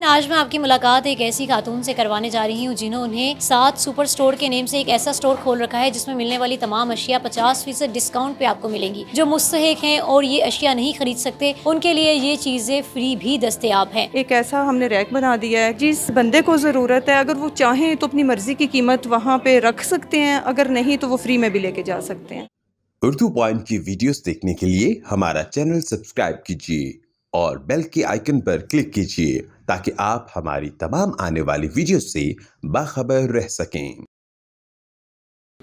آج میں آپ کی ملاقات ایک ایسی خاتون سے کروانے جا رہی ہوں جنہوں نے 7 سپر سٹور کے نیم سے ایک ایسا سٹور کھول رکھا ہے جس میں ملنے والی تمام اشیاء 50% ڈسکاؤنٹ پہ آپ کو ملیں گی۔ جو مستحق ہیں اور یہ اشیاء نہیں خرید سکتے ان کے لیے یہ چیزیں فری بھی دستیاب ہیں۔ ایک ایسا ہم نے ریک بنا دیا ہے، جس بندے کو ضرورت ہے اگر وہ چاہیں تو اپنی مرضی کی قیمت وہاں پہ رکھ سکتے ہیں، اگر نہیں تو وہ فری میں بھی لے کے جا سکتے ہیں۔ اردو پوائنٹ کی ویڈیوز دیکھنے کے لیے ہمارا چینل سبسکرائب کیجیے اور بیل کے آئیکن پر کلک کیجیے تاکہ آپ ہماری تمام آنے والی ویڈیوز سے باخبر رہ سکیں۔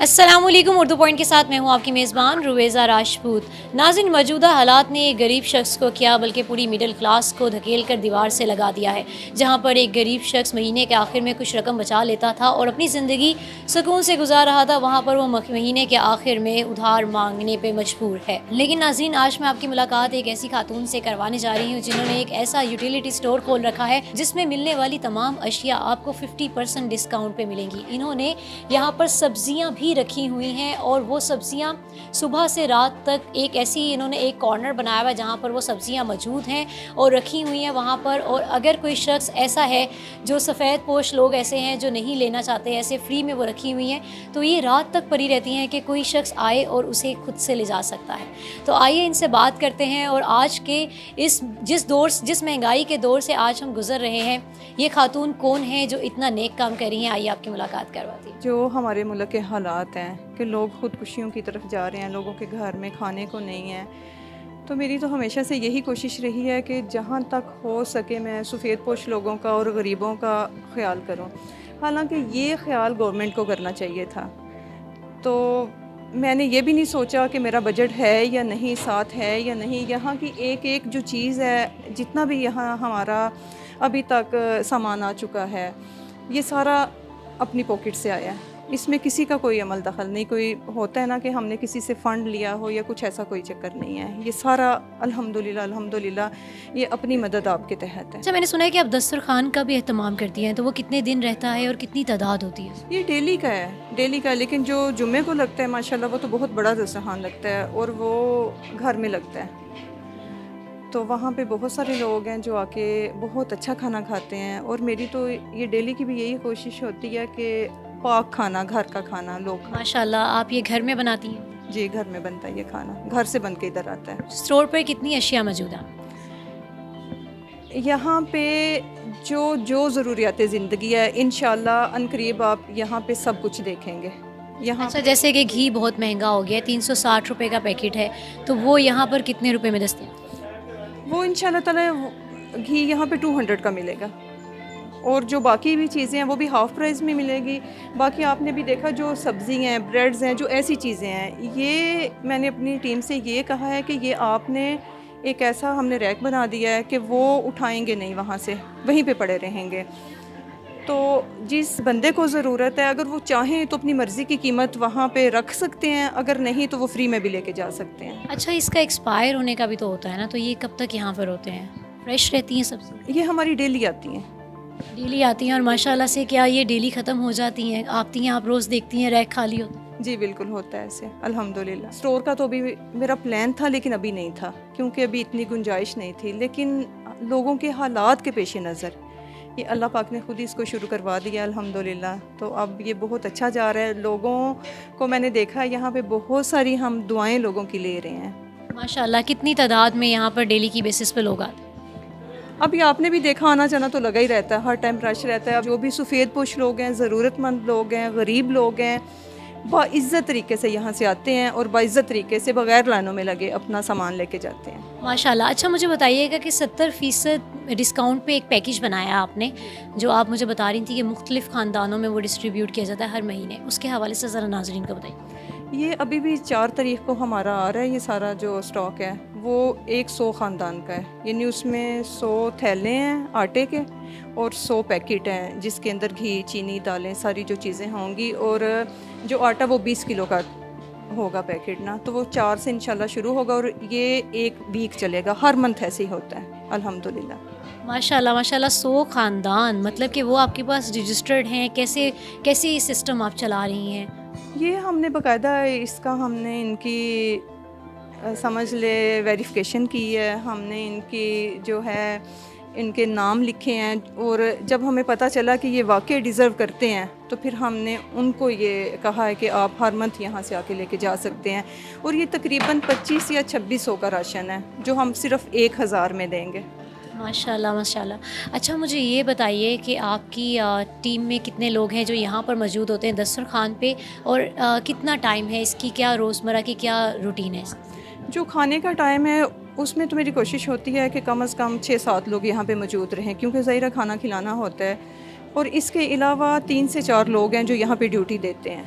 السلام علیکم، اردو پوائنٹ کے ساتھ میں ہوں آپ کی میزبان رویزہ راجپوت۔ ناظرین، موجودہ حالات نے ایک غریب شخص کو کیا بلکہ پوری مڈل کلاس کو دھکیل کر دیوار سے لگا دیا ہے۔ جہاں پر ایک غریب شخص مہینے کے آخر میں کچھ رقم بچا لیتا تھا اور اپنی زندگی سکون سے گزار رہا تھا، وہاں پر وہ مہینے کے آخر میں ادھار مانگنے پہ مجبور ہے۔ لیکن ناظرین، آج میں آپ کی ملاقات ایک ایسی خاتون سے کروانے جا رہی ہوں جنہوں نے ایک ایسا یوٹیلیٹی سٹور کھول رکھا ہے جس میں ملنے والی تمام اشیاء آپ کو 50% ڈسکاؤنٹ پہ ملیں گی۔ انہوں نے یہاں پر سبزیاں بھی رکھی ہوئی ہیں اور وہ سبزیاں صبح سے رات تک ایک ایسی انہوں نے ایک کارنر بنایا ہوا ہے جہاں پر وہ سبزیاں موجود ہیں اور رکھی ہوئی ہیں وہاں پر۔ اور اگر کوئی شخص ایسا ہے جو سفید پوش لوگ ایسے ہیں جو نہیں لینا چاہتے، ایسے فری میں وہ رکھی ہوئی ہیں، تو یہ رات تک پڑی رہتی ہیں کہ کوئی شخص آئے اور اسے خود سے لے جا سکتا ہے۔ تو آئیے ان سے بات کرتے ہیں اور آج کے جس مہنگائی کے دور سے آج ہم گزر رہے ہیں، یہ خاتون کون ہیں جو اتنا نیک کام کر رہی ہیں۔ آئیے آپ کی ملاقات کرواتی ہیں۔ جو ہمارے ملک کے حالات ہیں کہ لوگ خودکشیوں کی طرف جا رہے ہیں، لوگوں کے گھر میں کھانے کو نہیں ہے، تو میری تو ہمیشہ سے یہی کوشش رہی ہے کہ جہاں تک ہو سکے میں سفید پوش لوگوں کا اور غریبوں کا خیال کروں۔ حالانکہ یہ خیال گورنمنٹ کو کرنا چاہیے تھا، تو میں نے یہ بھی نہیں سوچا کہ میرا بجٹ ہے یا نہیں، ساتھ ہے یا نہیں۔ یہاں کی ایک ایک جو چیز ہے، جتنا بھی یہاں ہمارا ابھی تک سامان آ چکا ہے، یہ سارا اپنی پاکٹ سے آیا ہے۔ اس میں کسی کا کوئی عمل دخل نہیں، کوئی ہوتا ہے نا کہ ہم نے کسی سے فنڈ لیا ہو یا کچھ ایسا، کوئی چکر نہیں ہے۔ یہ سارا الحمدللہ یہ اپنی مدد آپ کے تحت ہے۔ اچھا، میں نے سنا ہے کہ آپ دسترخوان کا بھی اہتمام کرتی ہیں، تو وہ کتنے دن رہتا ہے اور کتنی تعداد ہوتی ہے؟ یہ ڈیلی کا ہے، لیکن جو جمعے کو لگتا ہے ماشاءاللہ وہ تو بہت بڑا دسترخوان لگتا ہے اور وہ گھر میں لگتا ہے، تو وہاں پہ بہت سارے لوگ ہیں جو آ کے بہت اچھا کھانا کھاتے ہیں۔ اور میری تو یہ ڈیلی کی بھی یہی کوشش ہوتی ہے کہ پاک کھانا، گھر کا کھانا لوگ کھائیں۔ ماشاءاللہ، آپ یہ گھر میں بناتی ہیں؟ جی، گھر میں بنتا ہے یہ کھانا، گھر سے بن کے ادھر آتا ہے۔ اسٹور پر کتنی اشیاء موجود ہیں؟ یہاں پہ جو ضروریات زندگی ہے، انشاءاللہ عنقریب آپ یہاں پہ سب کچھ دیکھیں گے۔ یہاں اچھا، جیسے کہ گھی بہت مہنگا ہو گیا ہے، 360 روپے کا پیکٹ ہے، تو وہ یہاں پر کتنے روپے میں دستیاب؟ وہ انشاءاللہ تعالی گھی یہاں پہ 200 کا ملے گا، اور جو باقی بھی چیزیں ہیں وہ بھی ہاف پرائز میں ملے گی۔ باقی آپ نے بھی دیکھا جو سبزی ہیں، بریڈز ہیں، جو ایسی چیزیں ہیں، یہ میں نے اپنی ٹیم سے یہ کہا ہے کہ یہ آپ نے ایک ایسا ہم نے ریک بنا دیا ہے کہ وہ اٹھائیں گے نہیں، وہاں سے وہیں پہ پڑے رہیں گے۔ تو جس بندے کو ضرورت ہے اگر وہ چاہیں تو اپنی مرضی کی قیمت وہاں پہ رکھ سکتے ہیں، اگر نہیں تو وہ فری میں بھی لے کے جا سکتے ہیں۔ اچھا، اس کا ایکسپائر ہونے کا بھی تو ہوتا ہے نا، تو یہ کب تک یہاں پر ہوتے ہیں؟ فریش رہتی ہیں سبزی؟ یہ ہماری ڈیلی آتی ہیں۔ ڈیلی آتی ہیں، اور ماشاءاللہ سے کیا یہ ڈیلی ختم ہو جاتی ہیں؟ آتی ہیں آپ روز دیکھتی ہیں ریک خالی ہوتا ہے؟ جی بالکل ہوتا ہے ایسے، الحمدللہ۔ اسٹور کا تو ابھی میرا پلان تھا لیکن ابھی نہیں تھا، کیونکہ ابھی اتنی گنجائش نہیں تھی، لیکن لوگوں کے حالات کے پیش نظر یہ اللہ پاک نے خود ہی اس کو شروع کروا دیا الحمدللہ۔ تو اب یہ بہت اچھا جا رہا ہے، لوگوں کو میں نے دیکھا یہاں پہ بہت ساری ہم دعائیں لوگوں کی لے رہے ہیں۔ ماشاءاللہ، کتنی تعداد میں یہاں پر ڈیلی کی بیسس پہ لوگ آتے ہیں؟ ابھی آپ نے بھی دیکھا، آنا جانا تو لگا ہی رہتا ہے، ہر ٹائم رش رہتا ہے۔ جو بھی سفید پوش لوگ ہیں، ضرورت مند لوگ ہیں، غریب لوگ ہیں، باعزت طریقے سے یہاں سے آتے ہیں اور باعزت طریقے سے بغیر لائنوں میں لگے اپنا سامان لے کے جاتے ہیں۔ ماشاءاللہ۔ اچھا، مجھے بتائیے گا کہ 70% ڈسکاؤنٹ پہ ایک پیکج بنایا آپ نے، جو آپ مجھے بتا رہی تھی کہ مختلف خاندانوں میں وہ ڈسٹریبیوٹ کیا جاتا ہے ہر مہینے، اس کے حوالے سے ذرا ناظرین کو بتائیے۔ یہ ابھی بھی 4 تاریخ کو ہمارا آ رہا ہے، یہ سارا جو سٹاک ہے وہ 100 خاندان کا ہے، یعنی اس میں 100 تھیلے ہیں آٹے کے اور 100 پیکٹ ہیں جس کے اندر گھی، چینی، دالیں، ساری جو چیزیں ہوں گی، اور جو آٹا وہ 20 کلو کا ہوگا پیکٹ نا، تو وہ 4 سے انشاءاللہ شروع ہوگا اور یہ 1 ویک چلے گا، ہر منتھ ایسے ہی ہوتا ہے الحمدللہ۔ ماشاءاللہ ماشاءاللہ، 100 خاندان، مطلب کہ وہ آپ کے پاس رجسٹرڈ ہیں؟ کیسے یہ سسٹم آپ چلا رہی ہیں؟ یہ ہم نے باقاعدہ اس کا ہم نے ان کی سمجھ لے ویریفیکیشن کی ہے، ہم نے ان کی جو ہے ان کے نام لکھے ہیں، اور جب ہمیں پتہ چلا کہ یہ واقعی ڈیزرو کرتے ہیں تو پھر ہم نے ان کو یہ کہا ہے کہ آپ ہر منتھ یہاں سے آ کے لے کے جا سکتے ہیں، اور یہ تقریباً 25 یا 2600 کا راشن ہے جو ہم صرف 1000 میں دیں گے۔ ماشاء اللہ ماشاء اللہ۔ اچھا مجھے یہ بتائیے کہ آپ کی ٹیم میں کتنے لوگ ہیں جو یہاں پر موجود ہوتے ہیں دسترخوان پہ، اور کتنا ٹائم ہے اس کی، کیا روزمرہ کی کیا روٹین ہے؟ جو کھانے کا ٹائم ہے اس میں تو میری کوشش ہوتی ہے کہ کم از کم 6-7 لوگ یہاں پہ موجود رہیں، کیونکہ ظاہرہ کھانا کھلانا ہوتا ہے، اور اس کے علاوہ 3 سے 4 لوگ ہیں جو یہاں پہ ڈیوٹی دیتے ہیں۔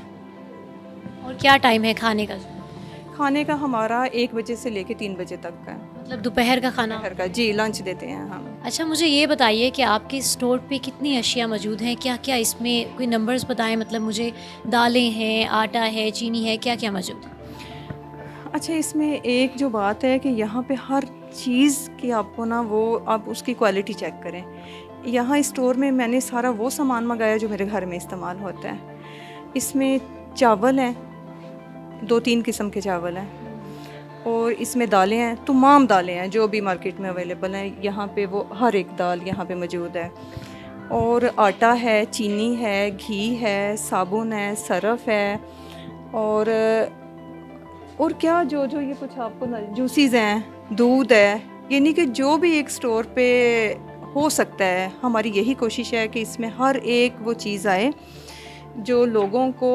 اور کیا ٹائم ہے کھانے کا؟ کھانے کا ہمارا 1 بجے سے لے کے 3 بجے تک کا ہے، مطلب دوپہر کا کھانا؟ گھر کا، جی، لنچ دیتے ہیں ہم۔ اچھا مجھے یہ بتائیے کہ آپ کے اسٹور پہ کتنی اشیاء موجود ہیں، کیا کیا اس میں کوئی نمبرز بتائیں، مطلب مجھے دالیں ہیں، آٹا ہے، چینی ہے، کیا کیا موجود ہے؟ اچھا، اس میں ایک جو بات ہے کہ یہاں پہ ہر چیز کی آپ کو نا وہ آپ اس کی کوالٹی چیک کریں۔ یہاں اسٹور میں میں نے سارا وہ سامان منگایا جو میرے گھر میں استعمال ہوتا ہے۔ اس میں چاول ہیں، 2-3 قسم کے چاول ہیں، اور اس میں دالیں ہیں، تمام دالیں ہیں جو بھی مارکیٹ میں اویلیبل ہیں یہاں پہ، وہ ہر ایک دال یہاں پہ موجود ہے، اور آٹا ہے، چینی ہے، گھی ہے، صابن ہے، سرف ہے، اور کیا جو یہ کچھ آپ کو جوسیز ہیں، دودھ ہے، یعنی کہ جو بھی ایک اسٹور پہ ہو سکتا ہے، ہماری یہی کوشش ہے کہ اس میں ہر ایک وہ چیز آئے جو لوگوں کو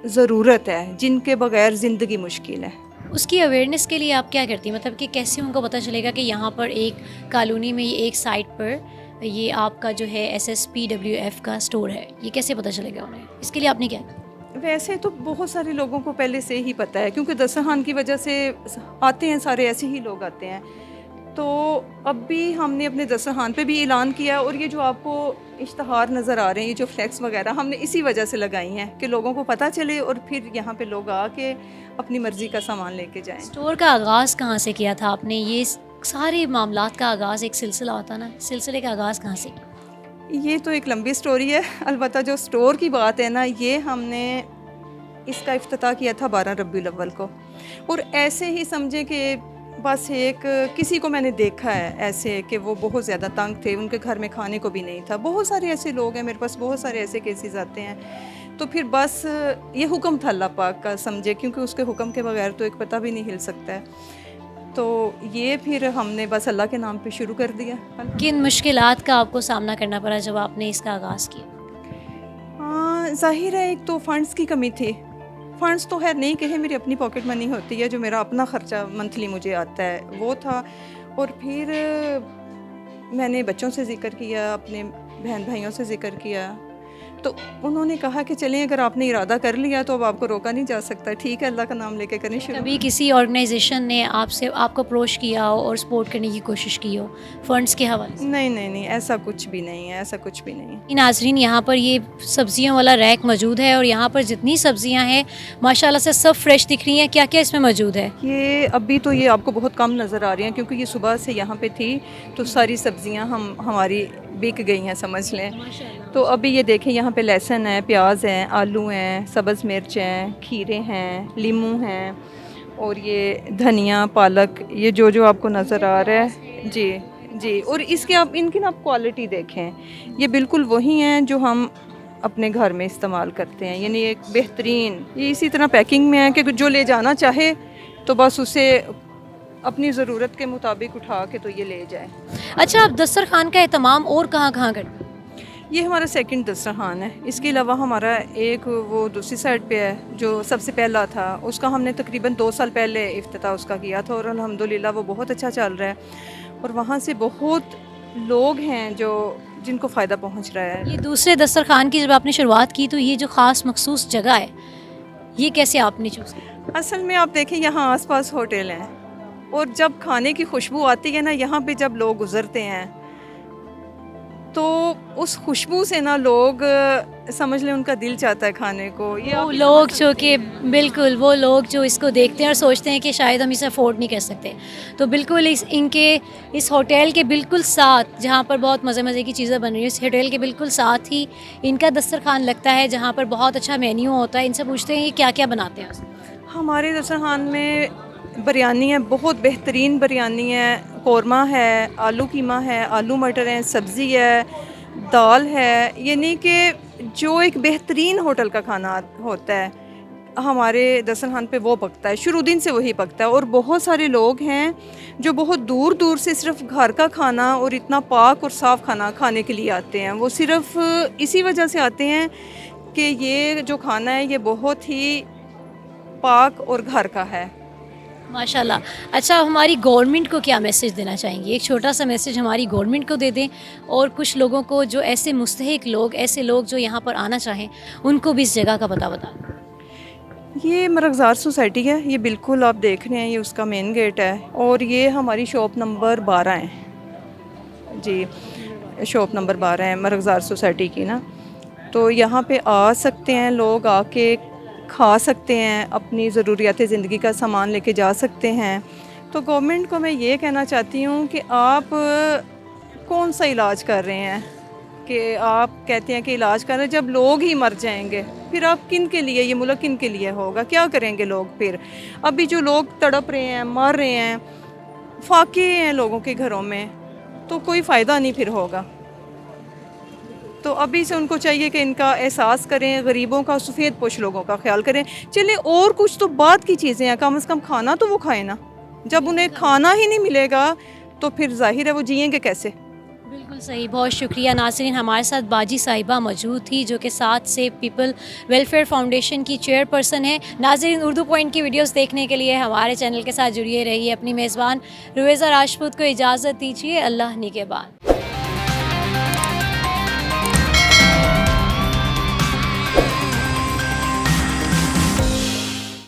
ضرورت ہے، جن کے بغیر زندگی مشکل ہے۔ اس کی اویئرنیس کے لیے آپ کیا کرتی ہیں، مطلب کہ کیسے ان کو پتہ چلے گا کہ یہاں پر ایک کالونی میں ایک سائٹ پر یہ آپ کا جو ہے SSPWF کا اسٹور ہے، یہ کیسے پتہ چلے گا انہیں؟ اس کے لیے آپ نے کیا؟ ویسے تو بہت سارے لوگوں کو پہلے سے ہی پتہ ہے، کیونکہ دسترخوان کی وجہ سے آتے ہیں، سارے ایسے ہی لوگ آتے ہیں، تو اب بھی ہم نے اپنے دسترخوان پہ بھی اعلان کیا، اور یہ جو آپ کو اشتہار نظر آ رہے ہیں، یہ جو فلیکس وغیرہ ہم نے اسی وجہ سے لگائی ہیں کہ لوگوں کو پتہ چلے، اور پھر یہاں پہ لوگ آ کے اپنی مرضی کا سامان لے کے جائیں۔ اسٹور کا آغاز کہاں سے کیا تھا آپ نے؟ یہ سارے معاملات کا آغاز ایک سلسلہ ہوتا نا، سلسلے کا آغاز کہاں سے؟ یہ تو ایک لمبی سٹوری ہے، البتہ جو سٹور کی بات ہے نا، یہ ہم نے اس کا افتتاح کیا تھا 12 ربیع الاول کو، اور ایسے ہی سمجھے کہ بس ایک کسی کو میں نے دیکھا ہے ایسے کہ وہ بہت زیادہ تنگ تھے، ان کے گھر میں کھانے کو بھی نہیں تھا، بہت سارے ایسے لوگ ہیں، میرے پاس بہت سارے ایسے کیسز آتے ہیں، تو پھر بس یہ حکم تھا اللہ پاک کا، سمجھے، کیونکہ اس کے حکم کے بغیر تو ایک پتہ بھی نہیں ہل سکتا ہے، تو یہ پھر ہم نے بس اللہ کے نام پہ شروع کر دیا۔ کن مشکلات کا آپ کو سامنا کرنا پڑا جب آپ نے اس کا آغاز کیا؟ ہاں، ظاہر ہے ایک تو فنڈز کی کمی تھی، فنڈز تو خیر نہیں کہے، میری اپنی پاکٹ منی ہوتی ہے، جو میرا اپنا خرچہ منتھلی مجھے آتا ہے وہ تھا، اور پھر میں نے بچوں سے ذکر کیا، اپنے بہن بھائیوں سے ذکر کیا، تو انہوں نے کہا کہ چلیں اگر آپ نے ارادہ کر لیا تو اب آپ کو روکا نہیں جا سکتا، ٹھیک ہے، اللہ کا نام لے کے کریں شروع۔ کبھی کسی آرگنائزیشن نے آپ کو اپروچ کیا ہو اور سپورٹ کرنے کی کوشش کی ہو فنڈز کے حوالے سے؟ نہیں، ایسا کچھ بھی نہیں ہے، ایسا کچھ بھی نہیں ہے۔ ناظرین، یہاں پر یہ سبزیوں والا ریک موجود ہے، اور یہاں پر جتنی سبزیاں ہیں ماشاءاللہ سے سب فریش دکھ رہی ہیں۔ کیا کیا اس میں موجود ہے؟ یہ ابھی تو یہ آپ کو بہت کم نظر آ رہی ہیں، کیونکہ یہ صبح سے یہاں پہ تھی تو ساری سبزیاں ہماری بک گئی ہیں، سمجھ لیں، تو ابھی یہ دیکھیں یہاں پہ لہسن ہے، پیاز ہیں، آلو ہیں، سبز مرچ ہیں، کھیرے ہیں، لیمو ہیں، اور یہ دھنیا، پالک، یہ جو آپ کو نظر آ رہا ہے، جی، اور اس کے ان کی نا آپ کوالٹی دیکھیں، یہ بالکل وہی ہیں جو ہم اپنے گھر میں استعمال کرتے ہیں، یعنی ایک بہترین، یہ اسی طرح پیکنگ میں ہے کہ جو لے جانا چاہے تو بس اسے اپنی ضرورت کے مطابق اٹھا کے تو یہ لے جائے۔ اچھا، آپ دسترخوان کا اہتمام اور کہاں کرتے ہیں؟ یہ ہمارا سیکنڈ دسترخوان ہے، اس کے علاوہ ہمارا ایک وہ دوسری سائڈ پہ ہے جو سب سے پہلا تھا، اس کا ہم نے تقریباً 2 سال پہلے افتتاح اس کا کیا تھا، اور الحمدللہ وہ بہت اچھا چل رہا ہے، اور وہاں سے بہت لوگ ہیں جن کو فائدہ پہنچ رہا ہے۔ یہ دوسرے دسترخوان کی جب آپ نے شروعات کی تو یہ جو خاص مخصوص جگہ ہے یہ کیسے آپ نے چوز کی؟ اصل میں آپ دیکھیں یہاں آس پاس ہوٹل ہیں، اور جب کھانے کی خوشبو آتی ہے نا یہاں پہ، جب لوگ گزرتے ہیں تو اس خوشبو سے نا لوگ سمجھ لیں ان کا دل چاہتا ہے کھانے کو۔ یہ وہ لوگ جو کہ بالکل وہ لوگ جو اس کو دیکھتے ہیں اور سوچتے ہیں کہ شاید ہم اسے افورڈ نہیں کر سکتے، تو بالکل ان کے اس ہوٹل کے بالکل ساتھ جہاں پر بہت مزے کی چیزیں بن رہی ہیں، اس ہوٹل کے بالکل ساتھ ہی ان کا دسترخوان لگتا ہے جہاں پر بہت اچھا مینیو ہوتا ہے۔ ان سے پوچھتے ہیں یہ کیا کیا بناتے ہیں؟ ہمارے دسترخوان میں بریانی ہے، بہت بہترین بریانی ہے، قورمہ ہے، آلو قیمہ ہے، آلو مٹر ہیں، سبزی ہے، دال ہے، یعنی کہ جو ایک بہترین ہوٹل کا کھانا ہوتا ہے ہمارے دسترخوان پہ وہ پکتا ہے، شروع دن سے وہی پکتا ہے. اور بہت سارے لوگ ہیں جو بہت دور دور سے صرف گھر کا کھانا اور اتنا پاک اور صاف کھانا کھانے کے لیے آتے ہیں. وہ صرف اسی وجہ سے آتے ہیں کہ یہ جو کھانا ہے یہ بہت ہی پاک اور گھر کا ہے. ماشاء اللہ. اچھا ہماری گورنمنٹ کو کیا میسج دینا چاہیں گے؟ ایک چھوٹا سا میسج ہماری گورنمنٹ کو دے دیں اور کچھ لوگوں کو جو ایسے مستحق لوگ، ایسے لوگ جو یہاں پر آنا چاہیں ان کو بھی اس جگہ کا پتہ بتا دیں. یہ مرغزار سوسائٹی ہے، یہ بالکل آپ دیکھ رہے ہیں، یہ اس کا مین گیٹ ہے اور یہ ہماری شاپ نمبر 12 ہے. جی شاپ نمبر 12 ہے مرغزار سوسائٹی کی نا. تو یہاں پہ آ سکتے ہیں لوگ، آ کے کھا سکتے ہیں، اپنی ضروریات زندگی کا سامان لے کے جا سکتے ہیں. تو گورنمنٹ کو میں یہ کہنا چاہتی ہوں کہ آپ کون سا علاج کر رہے ہیں کہ آپ کہتے ہیں کہ علاج کر رہے ہیں، جب لوگ ہی مر جائیں گے پھر آپ کن کے لیے، یہ ملک کن کے لیے ہوگا؟ کیا کریں گے لوگ پھر؟ ابھی جو لوگ تڑپ رہے ہیں، مر رہے ہیں، فاقے ہیں لوگوں کے گھروں میں، تو کوئی فائدہ نہیں پھر ہوگا. تو ابھی سے ان کو چاہیے کہ ان کا احساس کریں، غریبوں کا، سفید پوش لوگوں کا خیال کریں. چلیں اور کچھ تو بعد کی چیزیں ہیں، کم از کم کھانا تو وہ کھائیں نا. جب انہیں کھانا ہی نہیں ملے گا تو پھر ظاہر ہے وہ جئیں گے کیسے؟ بالکل صحیح. بہت شکریہ. ناظرین ہمارے ساتھ باجی صاحبہ موجود تھی جو کہ ساتھ سے پیپل ویلفیئر فاؤنڈیشن کی چیئر پرسن ہے. ناظرین اردو پوائنٹ کی ویڈیوز دیکھنے کے لیے ہمارے چینل کے ساتھ جڑیے رہیے. اپنی میزبان رویزہ راجپوت کو اجازت دیجیے. اللہ نگہبان.